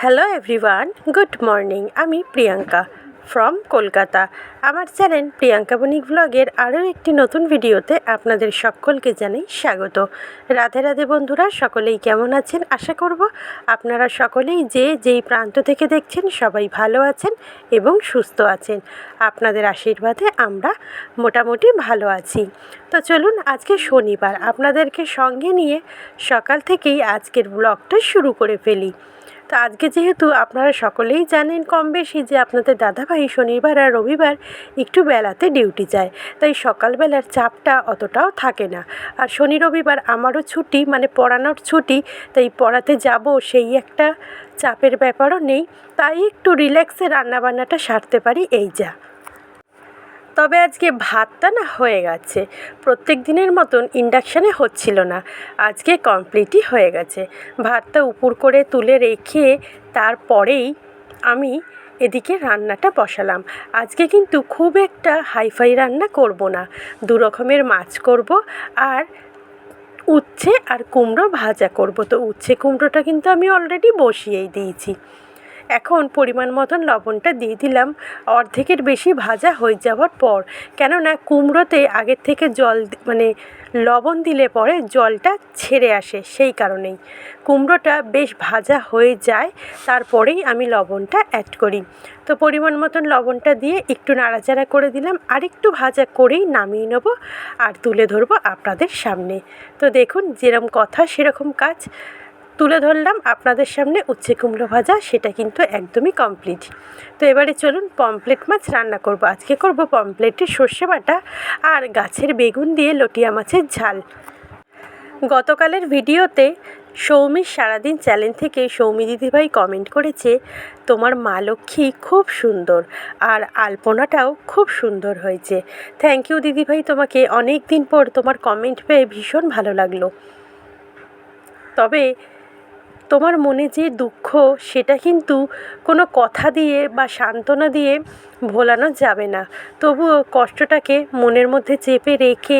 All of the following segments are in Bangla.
Hello everyone, good morning. আমি প্রিয়াঙ্কা ফ্রম কলকাতা। আমার চ্যানেল প্রিয়াঙ্কা বণিক ব্লগের আরও একটি নতুন ভিডিওতে আপনাদের সকলকে জানাই স্বাগত। রাধে রাধে বন্ধুরা, সকলেই কেমন আছেন? আশা করব আপনারা সকলেই যেই প্রান্ত থেকে দেখছেন সবাই ভালো আছেন এবং সুস্থ আছেন। আপনাদের আশীর্বাদে আমরা মোটামুটি ভালো আছি। তো চলুন, আজকে শনিবার, আপনাদেরকে সঙ্গে নিয়ে সকাল থেকেই আজকের ব্লগটা শুরু করে ফেলি। তো আজকে যেহেতু আপনারা সকলেই জানেন কম বেশি যে আপনাদের দাদাভাই শনিবার আর রবিবার একটু বেলাতে ডিউটি যায়, তাই সকালবেলার চাপটা অতটাও থাকে না। আর শনি রবিবার আমারও ছুটি, মানে পড়ানোর ছুটি, তাই পড়াতে যাব সেই একটা চাপের ব্যাপারও নেই, তাই একটু রিল্যাক্সে রান্নাবান্নাটা সারতে পারি, এই যা। তবে আজকে ভাতটা না হয়ে গেছে, প্রত্যেক দিনের মতন ইন্ডাকশানে হচ্ছিল না, আজকে কমপ্লিটই হয়ে গেছে। ভাতটা উপর করে তুলে রেখে তারপরেই আমি এদিকে রান্নাটা বসালাম। আজকে কিন্তু খুব একটা হাইফাই রান্না করব না, দু রকমের মাছ করব আর উচ্ছে আর কুমড়ো ভাজা করব। তো উচ্ছে কুমড়োটা কিন্তু আমি অলরেডি বসিয়েই দিয়েছি। এখন পরিমাণ মতন লবণটা দিয়ে দিলাম অর্ধেকের বেশি ভাজা হয়ে যাওয়ার পর, কেননা কুমড়োতে আগের থেকে লবণ দিলে পরে জলটা ছেড়ে আসে, সেই কারণেই কুমড়োটা বেশ ভাজা হয়ে যায়, তারপরেই আমি লবণটা অ্যাড করি। তো পরিমাণ মতন লবণটা দিয়ে একটু নাড়াচাড়া করে দিলাম, আর একটু ভাজা করেই নামিয়ে নেব আর তুলে ধরবো আপনাদের সামনে। তো দেখুন, যেরকম কথা সেরকম কাজ, তুলে ধরলাম আপনাদের সামনে উচ্ছে কুমড়ো ভাজা, সেটা কিন্তু একদমই কমপ্লিট। তো এবারে চলুন, পমফ্রেট মাছ রান্না করব। আজকে করব পমফ্রেটের সর্ষে বাটা আর গাছের বেগুন দিয়ে লটিয়া মাছের ঝাল। গতকালের ভিডিওতে সৌমির সারাদিন চ্যানেল থেকে সৌমি দিদিভাই কমেন্ট করেছে, তোমার মা লক্ষ্মী খুব সুন্দর আর আলপনাটাও খুব সুন্দর হয়েছে। থ্যাংক ইউ দিদিভাই, তোমাকে অনেক দিন পর তোমার কমেন্ট পেয়ে ভীষণ ভালো লাগলো। তবে তোমার মনে যে দুঃখ, সেটা কিন্তু কোনো কথা দিয়ে বা সান্ত্বনা দিয়ে ভোলানো যাবে না। তবুও কষ্টটাকে মনের মধ্যে চেপে রেখে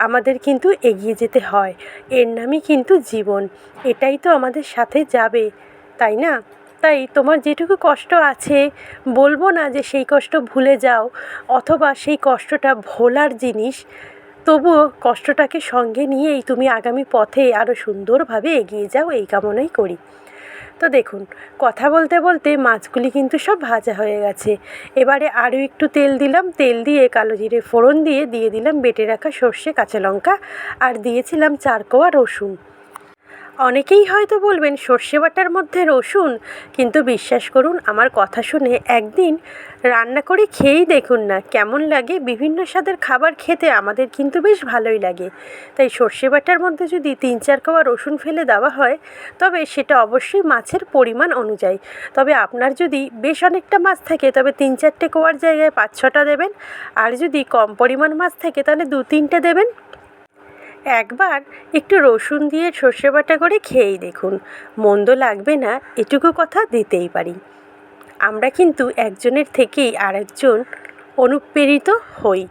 আমাদের কিন্তু এগিয়ে যেতে হয়। এর নামই কিন্তু জীবন, এটাই তো আমাদের সাথে যাবে, তাই না? তাই তোমার যেটুকু কষ্ট আছে, বলবো না যে সেই কষ্ট ভুলে যাও অথবা সেই কষ্টটা ভোলার জিনিস, তবুও কষ্টটাকে সঙ্গে নিয়েই তুমি আগামী পথে আরও সুন্দরভাবে এগিয়ে যাও, এই কামনাই করি। তো দেখুন, কথা বলতে বলতে মাছগুলি কিন্তু সব ভাজা হয়ে গেছে। এবারে আরও একটু তেল দিলাম, তেল দিয়ে কালো জিরে ফোড়ন দিয়ে দিলাম বেটে রাখা সর্ষে, কাঁচা লঙ্কা, আর দিয়েছিলাম 4 কোয়া রসুন। অনেকেই হয়তো বলবেন সর্ষে বাটার মধ্যে রসুন, কিন্তু বিশ্বাস করুন, আমার কথা শুনে একদিন রান্না করে খেয়েই দেখুন না কেমন লাগে। বিভিন্ন স্বাদের খাবার খেতে আমাদের কিন্তু বেশ ভালোই লাগে, তাই সর্ষে বাটার মধ্যে যদি 3-4 কোয়া রসুন ফেলে দেওয়া হয়, তবে সেটা অবশ্যই মাছের পরিমাণ অনুযায়ী। তবে আপনার যদি বেশ অনেকটা মাছ থাকে, তবে 3-4টে কোয়ার জায়গায় 5-6টা দেবেন, আর যদি কম পরিমাণ মাছ থাকে তাহলে 2-3টে দেবেন। একবার একটু রসুন দিয়ে সর্ষে বাটা করে খেয়েই দেখুন, মন্দ লাগবে না, এটুকু কথা দিতেই পারি। আমরা কিন্তু একজনের থেকেই আরেকজন অনুপ্রেরিত হই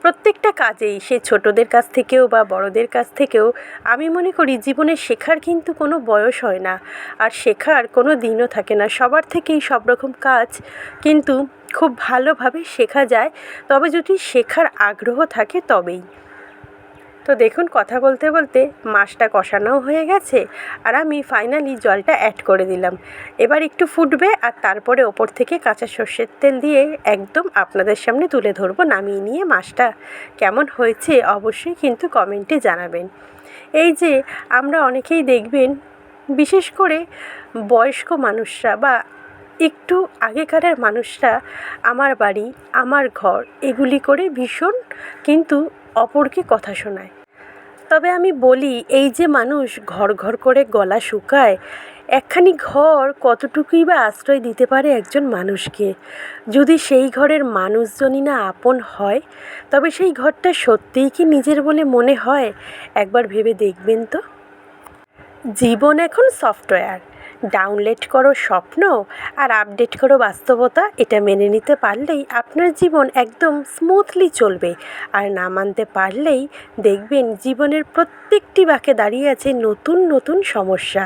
প্রত্যেকটা কাজেই, সে ছোটদের কাছ থেকেও বা বড়দের কাছ থেকেও। আমি মনে করি জীবনে শেখার কিন্তু কোনো বয়স হয় না, আর শেখার কোনো দিনও থাকে না। সবার থেকেই সব রকম কাজ কিন্তু খুব ভালোভাবে শেখা যায়, তবে যদি শেখার আগ্রহ থাকে তবেই। তো দেখুন, কথা বলতে বলতে মাছটা কষানোও হয়ে গেছে, আর আমি ফাইনালি জলটা অ্যাড করে দিলাম। এবার একটু ফুটবে, আর তারপরে ওপর থেকে কাঁচা সর্ষের তেল দিয়ে একদম আপনাদের সামনে তুলে ধরবো। নামিয়ে নিয়ে মাছটা কেমন হয়েছে অবশ্যই কিন্তু কমেন্টে জানাবেন। এই যে আমরা অনেকেই দেখবেন, বিশেষ করে বয়স্ক মানুষরা বা একটু আগেকারের মানুষরা আমার বাড়ি, আমার ঘর, এগুলি করে ভীষণ কিন্তু অপরকে কথা শোনায়। তবে আমি বলি, এই যে মানুষ ঘর ঘর করে গলা শুকায়, একখানি ঘর কতটুকুই বা আশ্রয় দিতে পারে একজন মানুষকে? যদি সেই ঘরের মানুষজনই না আপন হয়, তবে সেই ঘরটা সত্যিই কি নিজের বলে মনে হয়? একবার ভেবে দেখবেন তো। জীবন এখন সফটওয়্যার, ডাউনলোড করো স্বপ্ন আর আপডেট করো বাস্তবতা, এটা মেনে নিতে পারলেই আপনার জীবন একদম স্মুথলি চলবে। আর না মানতে পারলেই দেখবেন জীবনের প্রত্যেকটি বাঁকে দাঁড়িয়ে আছে নতুন নতুন সমস্যা,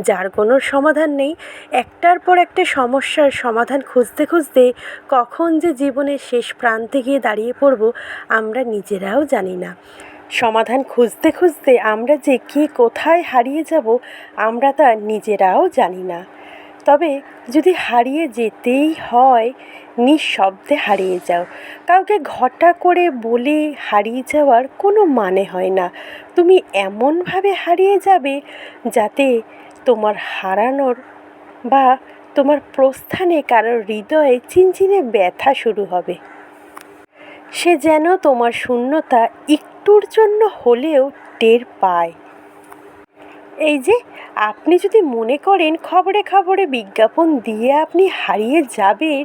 যার কোনো সমাধান নেই। একটার পর একটা সমস্যার সমাধান খুঁজতে খুঁজতে কখন যে জীবনের শেষ প্রান্তে গিয়ে দাঁড়িয়ে পড়ব আমরা নিজেরাও জানি না। সমাধান খুঁজতে খুঁজতে আমরা যে কে কোথায় হারিয়ে যাব আমরা তা নিজেরাও জানি না। তবে যদি হারিয়ে যেতেই হয় নিঃশব্দে হারিয়ে যাও। কাউকে ঘটা করে বলে হারিয়ে যাওয়ার কোনো মানে হয় না। তুমি এমনভাবে হারিয়ে যাবে যাতে তোমার হারানোর বা তোমার প্রস্থানে কারোর হৃদয়ে চিনচিনে ব্যথা শুরু হবে। সে যেন তোমার শূন্যতা একটুর জন্য হলেও টের পায়। এই যে আপনি যদি মনে করেন খবরে খবরে বিজ্ঞাপন দিয়ে আপনি হারিয়ে যাবেন,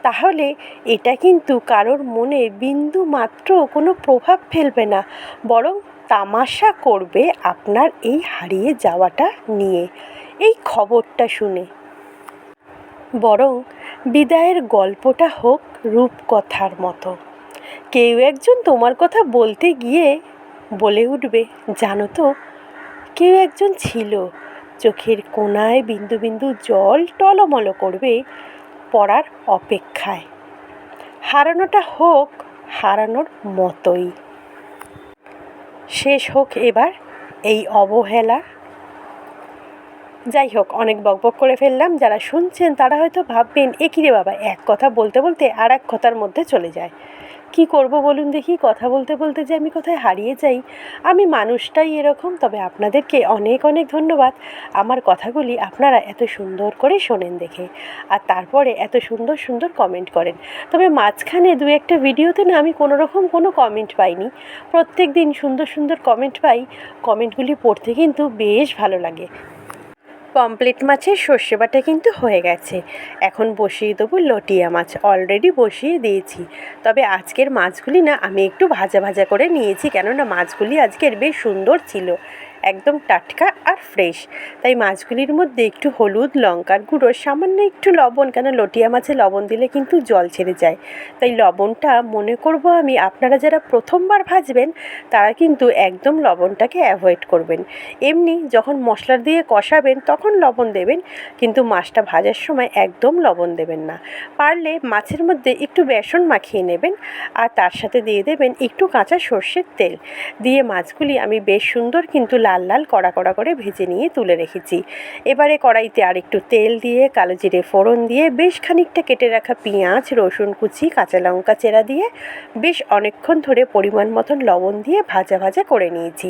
তাহলে এটা কিন্তু কারোর মনে বিন্দু মাত্র কোনো প্রভাব ফেলবে না, বরং তামাশা করবে আপনার এই হারিয়ে যাওয়াটা নিয়ে, এই খবরটা শুনে। বরং বিদায়ের গল্পটা হোক রূপকথার মতো। কেউ একজন তোমার কথা বলতে গিয়ে বলে উঠবে, জানো তো কেউ একজন ছিল, চোখের কোণায় বিন্দু বিন্দু জল টলমল করবে পড়ার অপেক্ষায়। হারানোটা হোক হারানোর মতোই। শেষ হোক এবার এই অবহেলা। যাই হোক, অনেক বকবক করে ফেললাম। যারা শুনছেন তারা হয়তো ভাববেন এ কী রে বাবা, এক কথা বলতে বলতে আর এক কথার মধ্যে চলে যায়। কি করব বলুন দেখি, কথা বলতে বলতে যে আমি কোথায় হারিয়ে যাই। আমি মানুষটাই এরকম। তবে আপনাদেরকে অনেক অনেক ধন্যবাদ আমার কথাগুলি আপনারা এত সুন্দর করে শোনেন দেখে, আর তারপরে এত সুন্দর সুন্দর কমেন্ট করেন। তবে মাঝখানে দু একটা ভিডিওতে না আমি কোনো রকম কোনো কমেন্ট পাইনি। প্রত্যেক দিন সুন্দর সুন্দর কমেন্ট পাই। কমেন্টগুলি পড়তে কিন্তু বেশ ভালো লাগে। পমপ্লেট মাছের সর্ষে বাটা কিন্তু হয়ে গেছে। এখন বসিয়ে দেবো লটিয়া মাছ, অলরেডি বসিয়ে দিয়েছি। তবে আজকের মাছগুলি না আমি একটু ভাজা ভাজা করে নিয়েছি, কেননা মাছগুলি আজকের বেশ সুন্দর ছিল, একদম টাটকা আর ফ্রেশ। তাই মাছগুলির মধ্যে একটু হলুদ, লঙ্কার গুঁড়ো, সামান্য একটু লবণ, কেন লটিয়া মাছে লবণ দিলে কিন্তু জল ছেড়ে যায়, তাই লবণটা মনে করব আমি আপনারা যারা প্রথমবার ভাজবেন তারা কিন্তু একদম লবণটাকে অ্যাভয়েড করবেন। এমনি যখন মশলা দিয়ে কষাবেন তখন লবণ দেবেন, কিন্তু মাছটা ভাজার সময় একদম লবণ দেবেন না। পারলে মাছের মধ্যে একটু বেসন মাখিয়ে নেবেন, আর তার সাথে দিয়ে দেবেন একটু কাঁচা সর্ষের তেল। দিয়ে মাছগুলি আমি বেশ সুন্দর কিন্তু লাল লাল কড়া কড়া করে ভেজে নিয়ে তুলে রেখেছি। এবারে কড়াইতে আর একটু তেল দিয়ে কালো জিরে ফোড়ন দিয়ে বেশ খানিকটা কেটে রাখা পেঁয়াজ, রসুন কুচি, কাঁচা লঙ্কা চেরা দিয়ে বেশ অনেকক্ষণ ধরে পরিমাণ মতন লবণ দিয়ে ভাজা ভাজা করে নিয়েছি।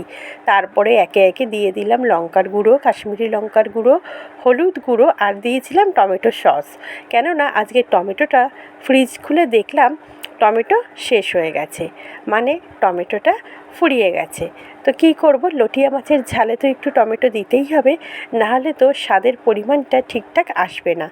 তারপরে একে একে দিয়ে দিলাম লঙ্কার গুঁড়ো, কাশ্মীরি লঙ্কার গুঁড়ো, হলুদ গুঁড়ো, আর দিয়েছিলাম টমেটো সস। কেননা আজকে টমেটোটা ফ্রিজ খুলে দেখলাম টমেটো শেষ হয়ে গেছে, মানে টমেটোটা ফুরিয়ে গেছে। তো কী করব, লটিয়া মাছের ঝালে তো একটু টমেটো দিতেই হবে, নাহলে তো স্বাদের পরিমাণটা ঠিকঠাক আসবে না।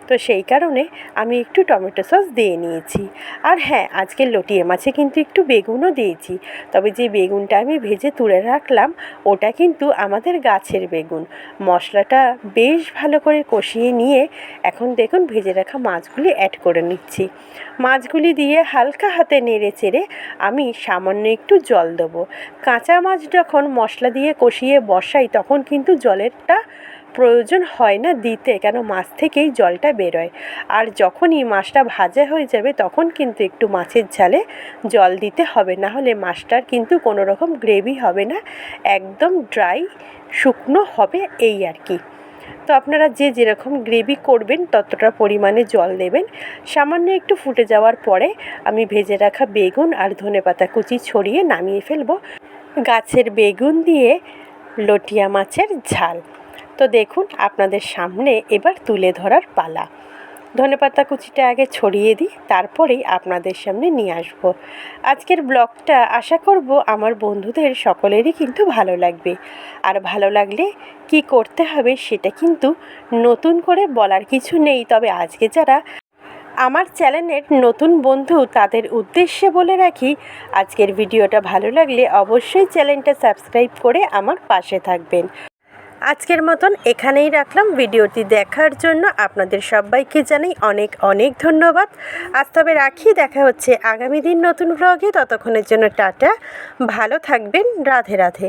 তো সেই কারণে আমি একটু টমেটো সস দিয়ে নিয়েছি। আর হ্যাঁ, আজকের লটিয়া মাছে কিন্তু একটু বেগুনও দিয়েছি। তবে যে বেগুনটা আমি ভেজে তুলে রাখলাম ওটা কিন্তু আমাদের গাছের বেগুন। মশলাটা বেশ ভালো করে কষিয়ে নিয়ে এখন দেখুন ভেজে রাখা মাছগুলি অ্যাড করে নিচ্ছি। মাছগুলি দিয়ে হালকা হাতে নেড়ে চেড়ে আমি সামান্য একটু জল দেবো। কাঁচা মাছ যখন মশলা দিয়ে কষিয়ে বসাই তখন কিন্তু জলেরটা প্রয়োজন হয় না দিতে, কেন মাছ থেকেই জলটা বেরোয়। আর যখনই মাছটা ভাজা হয়ে যাবে তখন কিন্তু একটু মাছের ঝালে জল দিতে হবে, না হলে মাছটার কিন্তু কোনো রকম গ্রেভি হবে না, একদম ড্রাই শুকনো হবে, এই আর কি। তো আপনারা যে যেরকম গ্রেভি করবেন ততটা পরিমাণে জল দেবেন। সামান্য একটু ফুটে যাওয়ার পরে আমি ভেজে রাখা বেগুন আর ধনেপাতা কুচি ছড়িয়ে নামিয়ে ফেলবো। গাছের বেগুন দিয়ে লটিয়া মাছের ঝাল। তো দেখুন আপনাদের সামনে এবার তুলে ধরার পালা। ধনেপাতা কুচিটা আগে ছড়িয়ে দিই, তারপরেই আপনাদের সামনে নিয়ে আসব। আজকের ব্লগটা আশা করব আমার বন্ধুদের সকলেরই কিন্তু ভালো লাগবে। আর ভালো লাগলে কি করতে হবে সেটা কিন্তু নতুন করে বলার কিছু নেই। তবে আজকে যারা আমার চ্যানেলের নতুন বন্ধু তাদের উদ্দেশ্যে বলে রাখি, আজকের ভিডিওটা ভালো লাগলে অবশ্যই চ্যানেলটা সাবস্ক্রাইব করে আমার পাশে থাকবেন। আজকের মতন এখানেই রাখলাম। ভিডিওটি দেখার জন্য আপনাদের সবাইকে জানাই অনেক অনেক ধন্যবাদ। আজ তবে রাখি, দেখা হচ্ছে আগামী দিন নতুন ব্লগে। ততক্ষণের জন্য টাটা, ভালো থাকবেন, রাধে রাধে।